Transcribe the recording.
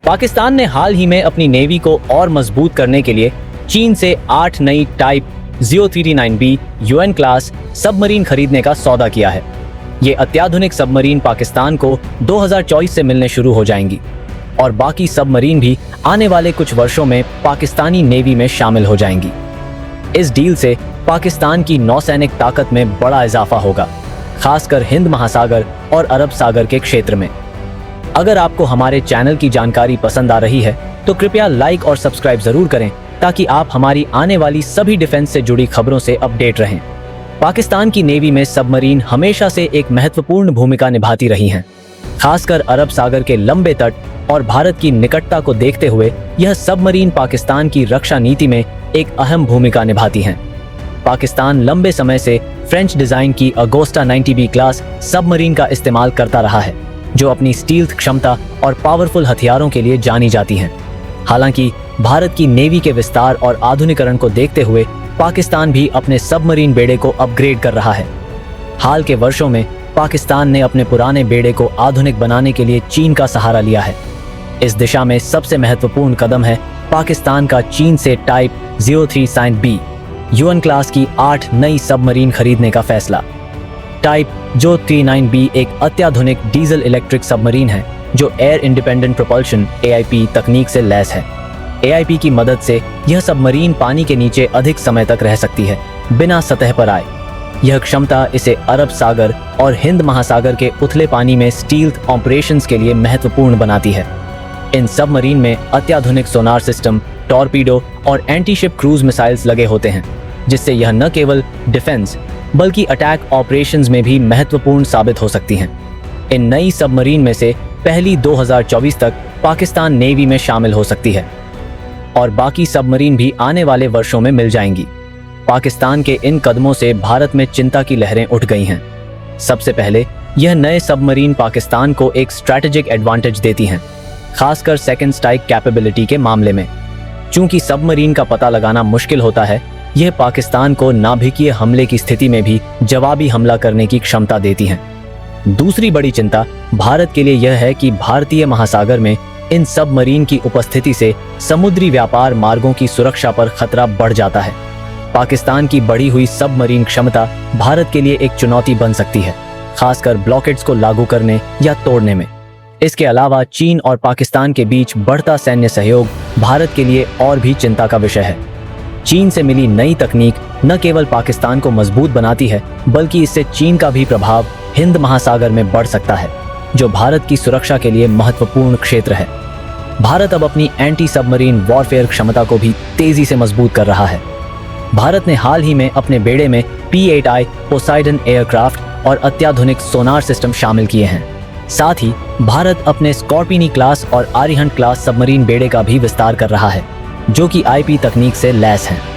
पाकिस्तान ने हाल ही में अपनी नेवी को और मजबूत करने के लिए चीन से 8 नई type 039B UN class submarine खरीदने का सौदा किया है। ये अत्याधुनिक सबमरीन पाकिस्तान को 2024 से मिलने शुरू हो जाएंगी और बाकी सबमरीन भी आने वाले कुछ वर्षों में पाकिस्तानी नेवी में शामिल हो जाएंगी। इस डील से पाकिस्तान की नौसैनिक ताकत में बड़ा इजाफा होगा, खासकर हिंद महासागर और अरब सागर के क्षेत्र में। अगर आपको हमारे चैनल की जानकारी पसंद आ रही है तो कृपया लाइक और सब्सक्राइब जरूर करें ताकि आप हमारी आने वाली सभी डिफेंस से जुड़ी खबरों से अपडेट रहें। पाकिस्तान की नेवी में सबमरीन हमेशा से एक महत्वपूर्ण भूमिका निभाती रही हैं। खासकर अरब सागर के लंबे तट और भारत की निकटता को देखते हुए यह सबमरीन पाकिस्तान की रक्षा नीति में एक अहम भूमिका निभाती हैं। पाकिस्तान लंबे समय से फ्रेंच डिजाइन की अगोस्टा 90B क्लास सबमरीन का इस्तेमाल करता रहा है, जो अपनी स्टील्थ क्षमता और पावरफुल हथियारों के लिए जानी जाती हैं। हालांकि भारत की नेवी के विस्तार और आधुनिकीकरण को देखते हुए पाकिस्तान भी अपने सबमरीन बेड़े को अपग्रेड कर रहा है। हाल के वर्षों में पाकिस्तान ने अपने पुराने बेड़े को आधुनिक बनाने के लिए चीन का सहारा लिया है। इस दिशा में सबसे महत्वपूर्ण कदम है पाकिस्तान का चीन से टाइप 039B UN क्लास की 8 नई सबमरीन खरीदने का फैसला। टाइप 039B एक अत्याधुनिक डीजल इलेक्ट्रिक सबमरीन है जो एयर इंडिपेंडेंट प्रोपल्शन AIP तकनीक से लैस है। AIP की मदद से यह सबमरीन पानी के नीचे अधिक समय तक रह सकती है बिना सतह पर आए। यह क्षमता इसे अरब सागर और हिंद महासागर के उथले पानी में स्टील्थ ऑपरेशंस के लिए महत्वपूर्ण बनाती है। इन सबमरीन में अत्याधुनिक सोनार सिस्टम, टॉर्पीडो और एंटी-शिप क्रूज मिसाइल्स लगे होते हैं, जिससे यह न केवल डिफेंस बल्कि अटैक ऑपरेशंस में भी महत्वपूर्ण साबित हो सकती हैं। इन नई सबमरीन में से पहली 2024 तक पाकिस्तान नेवी में शामिल हो सकती है और बाकी सबमरीन भी आने वाले वर्षों में मिल जाएंगी। पाकिस्तान के इन कदमों से भारत में चिंता की लहरें उठ गई हैं। सबसे पहले यह नए सबमरीन पाकिस्तान को एक स्ट्रैटेजिक एडवांटेज देती हैं, खासकर सेकंड स्ट्राइक कैपेबिलिटी के मामले में। चूंकि सबमरीन का पता लगाना मुश्किल होता है, यह पाकिस्तान को नाभिकीय हमले की स्थिति में भी जवाबी हमला करने की क्षमता देती हैं। दूसरी बड़ी चिंता भारत के लिए यह है कि भारतीय महासागर में इन सबमरीन की उपस्थिति से समुद्री व्यापार मार्गों की सुरक्षा पर खतरा बढ़ जाता है। पाकिस्तान की बढ़ी हुई सबमरीन क्षमता भारत के लिए एक चुनौती बन सकती है, खासकर ब्लॉकेड्स को लागू करने या तोड़ने में। इसके अलावा चीन और पाकिस्तान के बीच बढ़ता सैन्य सहयोग भारत के लिए और भी चिंता का विषय है। चीन से मिली नई तकनीक न केवल पाकिस्तान को मजबूत बनाती है, बल्कि इससे चीन का भी प्रभाव हिंद महासागर में बढ़ सकता है, जो भारत की सुरक्षा के लिए महत्वपूर्ण क्षेत्र है। भारत अब अपनी एंटी सबमरीन वॉरफेयर क्षमता को भी तेजी से मजबूत कर रहा है। भारत ने हाल ही में अपने बेड़े में P-8I पोसाइडन एयरक्राफ्ट और अत्याधुनिक सोनार सिस्टम शामिल किए हैं। साथ ही भारत अपने स्कॉर्पिनी क्लास और आरिहंट क्लास सबमरीन बेड़े का भी विस्तार कर रहा है, जो कि IP तकनीक से लैस हैं।